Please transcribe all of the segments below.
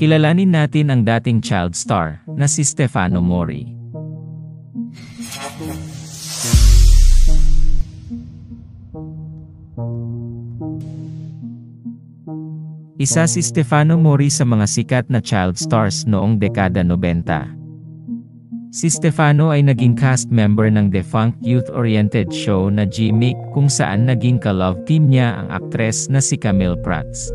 Kilalanin natin ang dating child star na si Stefano Mori. Isa si Stefano Mori sa mga sikat na child stars noong dekada 90. Si Stefano ay naging cast member ng defunct youth-oriented show na Gimmick kung saan naging ka-love team niya ang aktres na si Camille Prats.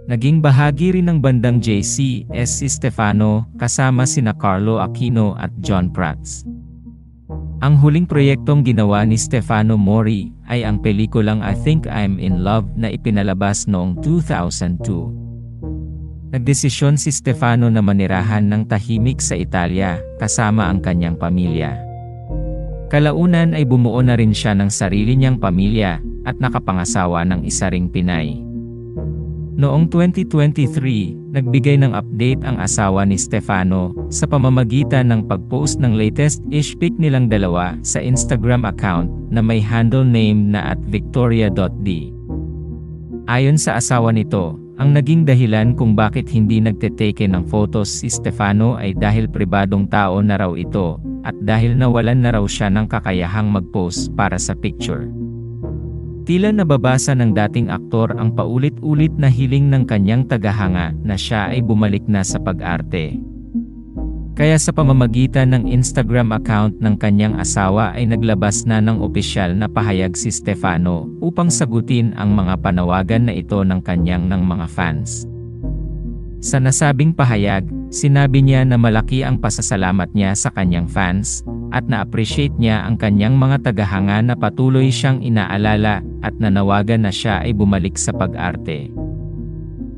Naging bahagi rin ng bandang JCS si Stefano kasama sina Carlo Aquino at John Prats. Ang huling proyektong ginawa ni Stefano Mori ay ang pelikulang I Think I'm in Love na ipinalabas noong 2002. Nagdesisyon si Stefano na manirahan ng tahimik sa Italia kasama ang kanyang pamilya. Kalaunan ay bumuo na rin siya ng sarili niyang pamilya at nakapangasawa ng isa ring Pinay. Noong 2023, nagbigay ng update ang asawa ni Stefano sa pamamagitan ng pag-post ng latest-ish pic nilang dalawa sa Instagram account na may handle name na @victoria.d. Ayon sa asawa nito, ang naging dahilan kung bakit hindi nagtetake ng photos si Stefano ay dahil pribadong tao na raw ito, at dahil nawalan na raw siya ng kakayahang mag-post para sa picture. Tila nababasa ng dating aktor ang paulit-ulit na hiling ng kanyang tagahanga na siya ay bumalik na sa pag-arte. Kaya sa pamamagitan ng Instagram account ng kanyang asawa ay naglabas na ng opisyal na pahayag si Stefano upang sagutin ang mga panawagan na ito ng kanyang mga fans. Sa nasabing pahayag, sinabi niya na malaki ang pasasalamat niya sa kanyang fans, at na-appreciate niya ang kanyang mga tagahanga na patuloy siyang inaalala at nanawagan na siya ay bumalik sa pag-arte.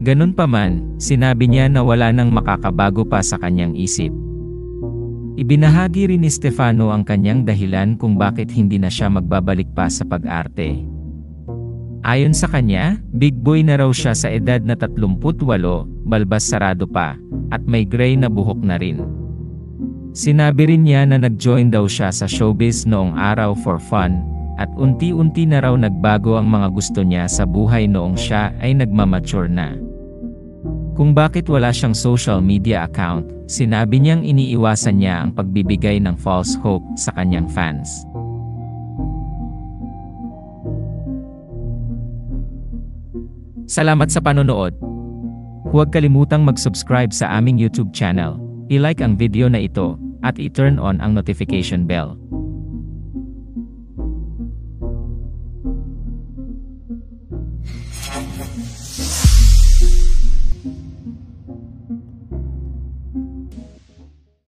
Ganun pa man, sinabi niya na wala nang makakabago pa sa kanyang isip. Ibinahagi rin ni Stefano ang kanyang dahilan kung bakit hindi na siya magbabalik pa sa pag-arte. Ayon sa kanya, big boy na raw siya sa edad na 38, balbas sarado pa, at may gray na buhok na rin. Sinabi rin niya na nag-join daw siya sa showbiz noong araw for fun, at unti-unti na raw nagbago ang mga gusto niya sa buhay noong siya ay nagmamature na. Kung bakit wala siyang social media account, sinabi niyang iniiwasan niya ang pagbibigay ng false hope sa kanyang fans. Salamat sa panonood. Huwag kalimutang mag-subscribe sa aming YouTube channel, i-like ang video na ito, at i-turn on ang notification bell.